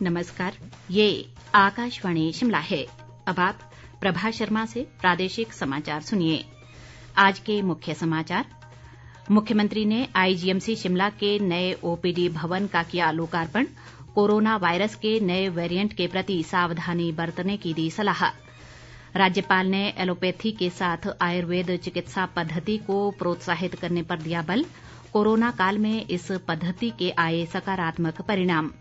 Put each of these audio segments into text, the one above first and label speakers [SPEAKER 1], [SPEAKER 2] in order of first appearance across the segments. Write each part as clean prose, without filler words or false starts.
[SPEAKER 1] नमस्कार, ये आकाशवाणी शिमला है। अब आप प्रभा शर्मा से प्रादेशिक समाचार सुनिए। आज के मुख्य समाचार। मुख्यमंत्री ने आईजीएमसी शिमला के नए ओपीडी भवन का किया लोकार्पण। कोरोना वायरस के नए वेरिएंट के प्रति सावधानी बरतने की दी सलाह। राज्यपाल ने एलोपैथी के साथ आयुर्वेद चिकित्सा पद्धति को प्रोत्साहित करने पर दिया बल। कोरोना काल में इस पद्धति के आए सकारात्मक परिणाम।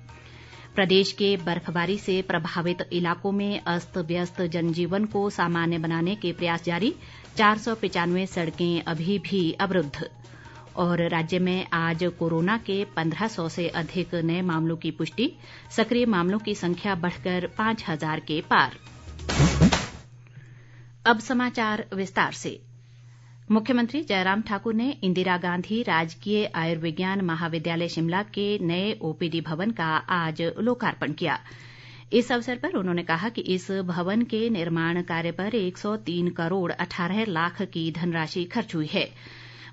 [SPEAKER 1] प्रदेश के बर्फबारी से प्रभावित इलाकों में अस्त व्यस्त जनजीवन को सामान्य बनाने के प्रयास जारी। 495 सड़कें अभी भी अवरुद्ध। और राज्य में आज कोरोना के 1500 से अधिक नए मामलों की पुष्टि। सक्रिय मामलों की संख्या बढ़कर 5000 के पार। अब समाचार विस्तार से। मुख्यमंत्री जयराम ठाकुर ने इंदिरा गांधी राजकीय आयुर्विज्ञान महाविद्यालय शिमला के नए ओपीडी भवन का आज लोकार्पण किया। इस अवसर पर उन्होंने कहा कि इस भवन के निर्माण कार्य पर 103 करोड़ 18 लाख की धनराशि खर्च हुई है।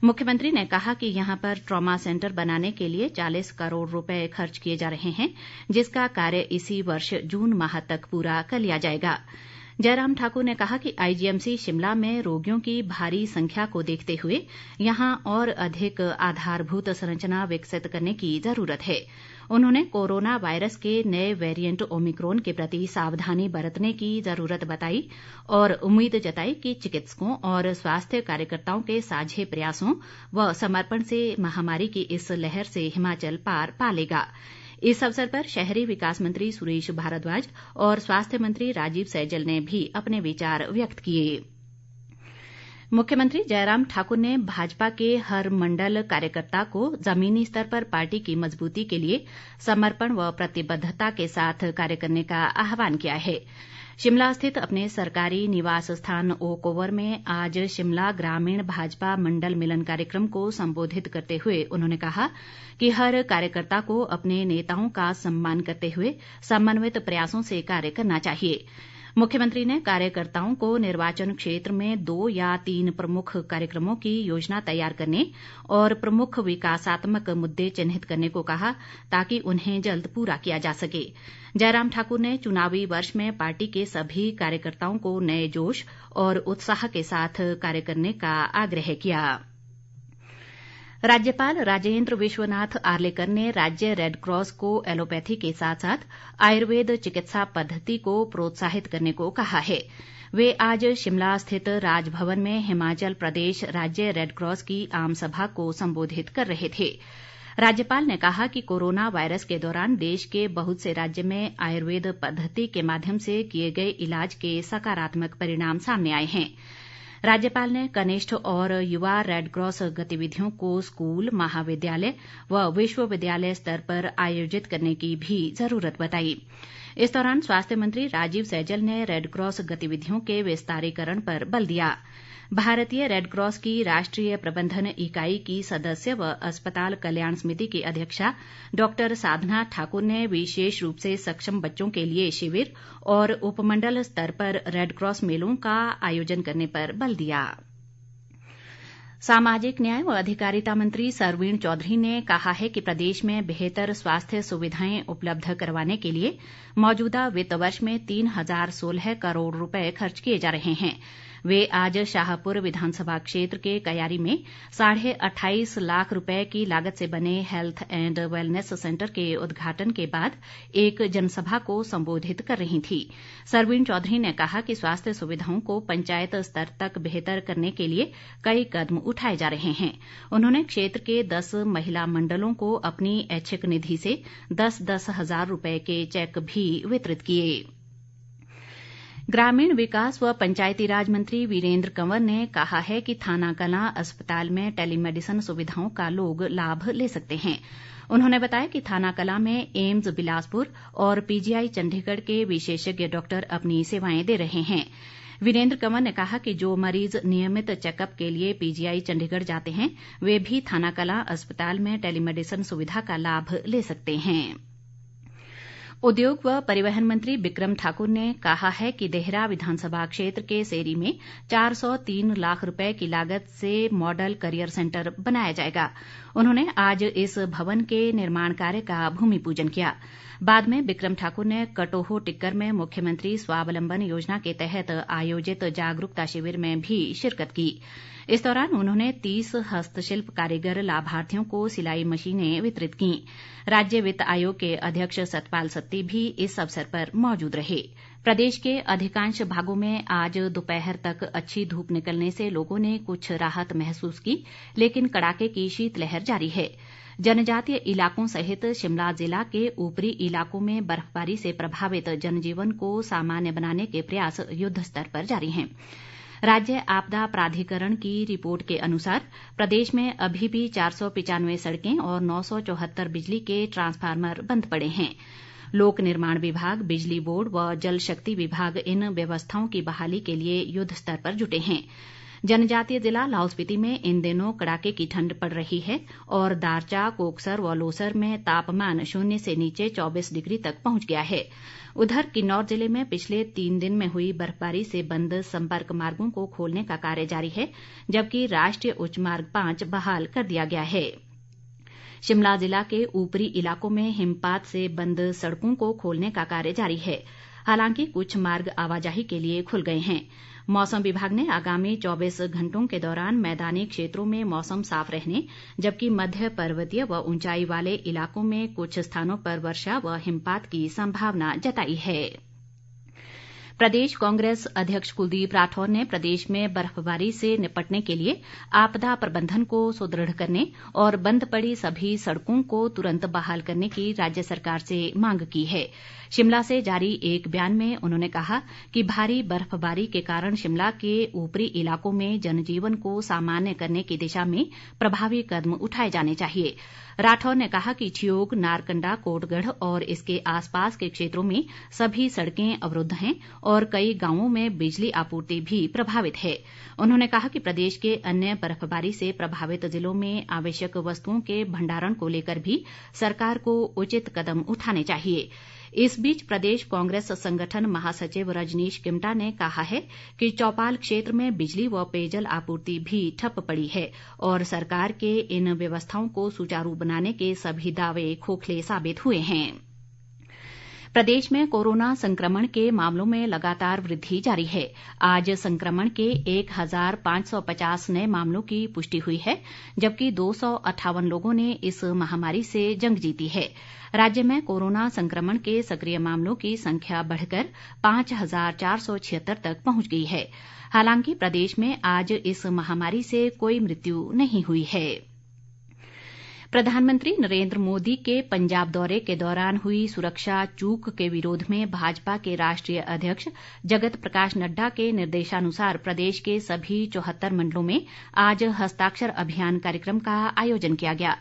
[SPEAKER 1] मुख्यमंत्री ने कहा कि यहां पर ट्रॉमा सेंटर बनाने के लिए 40 करोड़ रुपए खर्च किए जा रहे हैं, जिसका कार्य इसी वर्ष जून माह तक पूरा कर लिया जाएगा। जयराम ठाकुर ने कहा कि आईजीएमसी शिमला में रोगियों की भारी संख्या को देखते हुए यहां और अधिक आधारभूत संरचना विकसित करने की जरूरत है। उन्होंने कोरोना वायरस के नए वेरिएंट ओमिक्रॉन के प्रति सावधानी बरतने की जरूरत बताई और उम्मीद जताई कि चिकित्सकों और स्वास्थ्य कार्यकर्ताओं के साझे प्रयासों व समर्पण से महामारी की इस लहर से हिमाचल पार पा लेगा। इस अवसर पर शहरी विकास मंत्री सुरेश भारद्वाज और स्वास्थ्य मंत्री राजीव सैजल ने भी अपने विचार व्यक्त किए। मुख्यमंत्री जयराम ठाकुर ने भाजपा के हर मंडल कार्यकर्ता को जमीनी स्तर पर पार्टी की मजबूती के लिए समर्पण व प्रतिबद्धता के साथ कार्य करने का आह्वान किया है। शिमला स्थित अपने सरकारी निवास स्थान ओक ओवर में आज शिमला ग्रामीण भाजपा मंडल मिलन कार्यक्रम को संबोधित करते हुए उन्होंने कहा कि हर कार्यकर्ता को अपने नेताओं का सम्मान करते हुए समन्वित प्रयासों से कार्य करना चाहिए। मुख्यमंत्री ने कार्यकर्ताओं को निर्वाचन क्षेत्र में 2 या 3 प्रमुख कार्यक्रमों की योजना तैयार करने और प्रमुख विकासात्मक मुद्दे चिन्हित करने को कहा ताकि उन्हें जल्द पूरा किया जा सके। जयराम ठाकुर ने चुनावी वर्ष में पार्टी के सभी कार्यकर्ताओं को नए जोश और उत्साह के साथ कार्य करने का आग्रह किया। राज्यपाल राजेंद्र विश्वनाथ आर्लेकर ने राज्य रेडक्रॉस को एलोपैथी के साथ साथ आयुर्वेद चिकित्सा पद्धति को प्रोत्साहित करने को कहा है। वे आज शिमला स्थित राजभवन में हिमाचल प्रदेश राज्य रेडक्रॉस की आम सभा को संबोधित कर रहे थे। राज्यपाल ने कहा कि कोरोना वायरस के दौरान देश के बहुत से राज्य में आयुर्वेद पद्धति के माध्यम से किए गए इलाज के सकारात्मक परिणाम सामने आए हैं। राज्यपाल ने कनिष्ठ और युवा रेडक्रॉस गतिविधियों को स्कूल, महाविद्यालय व विश्वविद्यालय स्तर पर आयोजित करने की भी जरूरत बताई। इस दौरान स्वास्थ्य मंत्री राजीव सैजल ने रेडक्रॉस गतिविधियों के विस्तारीकरण पर बल दिया। भारतीय रेडक्रॉस की राष्ट्रीय प्रबंधन इकाई की सदस्य व अस्पताल कल्याण समिति की अध्यक्षा डॉक्टर साधना ठाकुर ने विशेष रूप से सक्षम बच्चों के लिए शिविर और उपमंडल स्तर पर रेडक्रॉस मेलों का आयोजन करने पर बल दिया। सामाजिक न्याय व अधिकारिता मंत्री सरवीण चौधरी ने कहा है कि प्रदेश में बेहतर स्वास्थ्य सुविधाएं उपलब्ध करवाने के लिए मौजूदा वित्त वर्ष में 3016 करोड़ रुपए खर्च किए जा रहे हैं। वे आज शाहपुर विधानसभा क्षेत्र के कयारी में 28.5 लाख रुपए की लागत से बने हेल्थ एंड वेलनेस सेंटर के उद्घाटन के बाद एक जनसभा को संबोधित कर रही थी। सरवीण चौधरी ने कहा कि स्वास्थ्य सुविधाओं को पंचायत स्तर तक बेहतर करने के लिए कई कदम उठाए जा रहे हैं। उन्होंने क्षेत्र के 10 महिला मंडलों को अपनी ऐच्छिक निधि से 10-10 हजार रुपए के चेक भी वितरित किए। ग्रामीण विकास व पंचायती राज मंत्री वीरेंद्र कंवर ने कहा है कि थानाकलां अस्पताल में टेलीमेडिसिन सुविधाओं का लोग लाभ ले सकते हैं। उन्होंने बताया कि थानाकलां में एम्स बिलासपुर और पीजीआई चंडीगढ़ के विशेषज्ञ डॉक्टर अपनी सेवाएं दे रहे हैं। वीरेंद्र कंवर ने कहा कि जो मरीज नियमित चेकअप के लिए पीजीआई चंडीगढ़ जाते हैं वे भी थानाकलां अस्पताल में टेलीमेडिसिन सुविधा का लाभ ले सकते हैं। उद्योग व परिवहन मंत्री बिक्रम ठाकुर ने कहा है कि देहरा विधानसभा क्षेत्र के सेरी में 403 लाख रुपए की लागत से मॉडल करियर सेंटर बनाया जाएगा। उन्होंने आज इस भवन के निर्माण कार्य का भूमि पूजन किया। बाद में बिक्रम ठाकुर ने कटोह टिक्कर में मुख्यमंत्री स्वावलंबन योजना के तहत आयोजित जागरूकता शिविर में भी शिरकत की। इस दौरान उन्होंने 30 हस्तशिल्प कारीगर लाभार्थियों को सिलाई मशीनें वितरित की। राज्य वित्त आयोग के अध्यक्ष सतपाल सत्ती भी इस अवसर पर मौजूद रहे। प्रदेश के अधिकांश भागों में आज दोपहर तक अच्छी धूप निकलने से लोगों ने कुछ राहत महसूस की, लेकिन कड़ाके की शीतलहर जारी है। जनजातीय इलाकों सहित शिमला जिला के ऊपरी इलाकों में बर्फबारी से प्रभावित जनजीवन को सामान्य बनाने के प्रयास युद्ध स्तर पर जारी हैं। राज्य आपदा प्राधिकरण की रिपोर्ट के अनुसार प्रदेश में अभी भी 495 सड़कें और 974 बिजली के ट्रांसफार्मर बंद पड़े हैं। लोक निर्माण विभाग, बिजली बोर्ड व जल शक्ति विभाग इन व्यवस्थाओं की बहाली के लिए युद्ध स्तर पर जुटे हैं। जनजातीय जिला लाहौल स्पीति में इन दिनों कड़ाके की ठंड पड़ रही है और दारचा, कोकसर व लोसर में तापमान 0 से नीचे 24 डिग्री तक पहुंच गया है। उधर किन्नौर जिले में पिछले 3 दिन में हुई बर्फबारी से बंद संपर्क मार्गों को खोलने का कार्य जारी है, जबकि राष्ट्रीय उच्च मार्ग 5 बहाल कर दिया गया है। शिमला जिला के ऊपरी इलाकों में हिमपात से बंद सड़कों को खोलने का कार्य जारी है। हालांकि कुछ मार्ग आवाजाही के लिए खुल गए हैं। मौसम विभाग ने आगामी 24 घंटों के दौरान मैदानी क्षेत्रों में मौसम साफ रहने, जबकि मध्य पर्वतीय व ऊंचाई वाले इलाकों में कुछ स्थानों पर वर्षा व हिमपात की संभावना जताई है। प्रदेश कांग्रेस अध्यक्ष कुलदीप राठौर ने प्रदेश में बर्फबारी से निपटने के लिए आपदा प्रबंधन को सुदृढ़ करने और बंद पड़ी सभी सड़कों को तुरंत बहाल करने की राज्य सरकार से मांग की है। शिमला से जारी एक बयान में उन्होंने कहा कि भारी बर्फबारी के कारण शिमला के ऊपरी इलाकों में जनजीवन को सामान्य करने की दिशा में प्रभावी कदम उठाए जाने चाहिए। राठौर ने कहा कि ठियोग, नारकंडा, कोटगढ़ और इसके आसपास के क्षेत्रों में सभी सड़कें अवरुद्ध हैं और कई गांवों में बिजली आपूर्ति भी प्रभावित है। उन्होंने कहा कि प्रदेश के अन्य बर्फबारी से प्रभावित जिलों में आवश्यक वस्तुओं के भंडारण को लेकर भी सरकार को उचित कदम उठाने चाहिए। इस बीच प्रदेश कांग्रेस संगठन महासचिव रजनीश किमटा ने कहा है कि चौपाल क्षेत्र में बिजली व पेयजल आपूर्ति भी ठप पड़ी है और सरकार के इन व्यवस्थाओं को सुचारू बनाने के सभी दावे खोखले साबित हुए हैं। प्रदेश में कोरोना संक्रमण के मामलों में लगातार वृद्धि जारी है। आज संक्रमण के 1550 नए मामलों की पुष्टि हुई है, जबकि 258 लोगों ने इस महामारी से जंग जीती है। राज्य में कोरोना संक्रमण के सक्रिय मामलों की संख्या बढ़कर 5476 तक पहुंच गई है। हालांकि प्रदेश में आज इस महामारी से कोई मृत्यु नहीं हुई है। प्रधानमंत्री नरेंद्र मोदी के पंजाब दौरे के दौरान हुई सुरक्षा चूक के विरोध में भाजपा के राष्ट्रीय अध्यक्ष जगत प्रकाश नड्डा के निर्देशानुसार प्रदेश के सभी 74 मंडलों में आज हस्ताक्षर अभियान कार्यक्रम का आयोजन किया गया।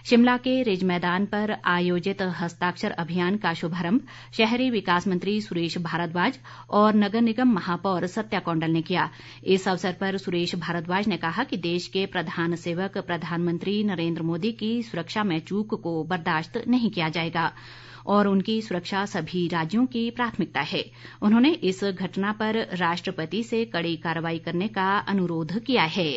[SPEAKER 1] शिमला के रिज मैदान पर आयोजित हस्ताक्षर अभियान का शुभारंभ शहरी विकास मंत्री सुरेश भारद्वाज और नगर निगम महापौर सत्या कौंडल ने किया। इस अवसर पर सुरेश भारद्वाज ने कहा कि देश के प्रधान सेवक प्रधानमंत्री नरेंद्र मोदी की सुरक्षा में चूक को बर्दाश्त नहीं किया जाएगा और उनकी सुरक्षा सभी राज्यों की प्राथमिकता है। उन्होंने इस घटना पर राष्ट्रपति से कड़ी कार्रवाई करने का अनुरोध किया है।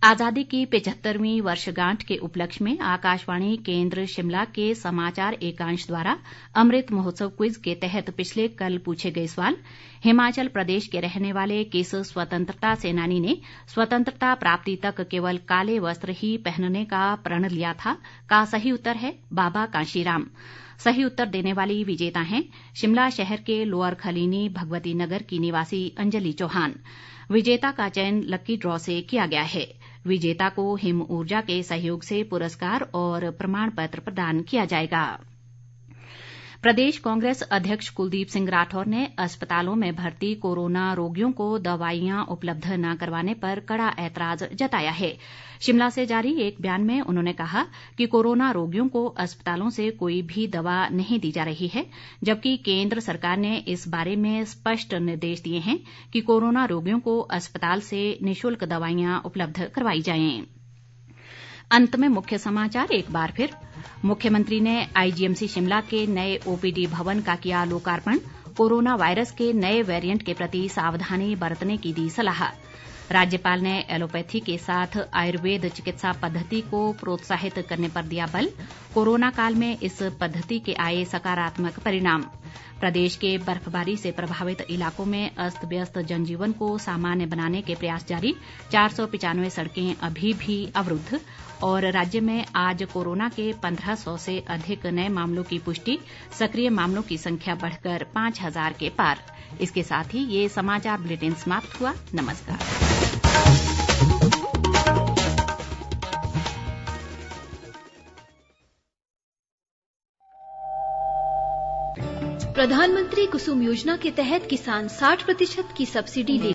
[SPEAKER 1] आजादी की 75वीं वर्षगांठ के उपलक्ष्य में आकाशवाणी केंद्र शिमला के समाचार एकांश द्वारा अमृत महोत्सव क्विज के तहत पिछले कल पूछे गए सवाल हिमाचल प्रदेश के रहने वाले किस स्वतंत्रता सेनानी ने स्वतंत्रता प्राप्ति तक केवल काले वस्त्र ही पहनने का प्रण लिया था का सही उत्तर है बाबा कांशीराम। सही उत्तर देने वाली विजेता हैं शिमला शहर के लोअर खलीनी भगवती नगर की निवासी अंजलि चौहान। विजेता का चयन लकी ड्रॉ से किया गया है। विजेता को हिम ऊर्जा के सहयोग से पुरस्कार और प्रमाण पत्र प्रदान किया जाएगा। प्रदेश कांग्रेस अध्यक्ष कुलदीप सिंह राठौर ने अस्पतालों में भर्ती कोरोना रोगियों को दवाइयां उपलब्ध न करवाने पर कड़ा ऐतराज जताया है। शिमला से जारी एक बयान में उन्होंने कहा कि कोरोना रोगियों को अस्पतालों से कोई भी दवा नहीं दी जा रही है, जबकि केंद्र सरकार ने इस बारे में स्पष्ट निर्देश दिए हैं कि कोरोना रोगियों को अस्पताल से निःशुल्क दवाइयां उपलब्ध करवाई जाएं। अंत में मुख्य समाचार एक बार फिर। मुख्यमंत्री ने आईजीएमसी शिमला के नए ओपीडी भवन का किया लोकार्पण। कोरोना वायरस के नए वेरिएंट के प्रति सावधानी बरतने की दी सलाह। राज्यपाल ने एलोपैथी के साथ आयुर्वेद चिकित्सा पद्धति को प्रोत्साहित करने पर दिया बल। कोरोना काल में इस पद्धति के आए सकारात्मक परिणाम। प्रदेश के बर्फबारी से प्रभावित इलाकों में अस्त व्यस्त जनजीवन को सामान्य बनाने के प्रयास जारी। 495 सड़कें अभी भी अवरुद्ध। और राज्य में आज कोरोना के 1500 से अधिक नए मामलों की पुष्टि। सक्रिय मामलों की संख्या बढ़कर 5000 के पार। इसके साथ ही ये समाचार बुलेटिन समाप्त हुआ। नमस्कार।
[SPEAKER 2] प्रधानमंत्री कुसुम योजना के तहत किसान 60% की सब्सिडी ले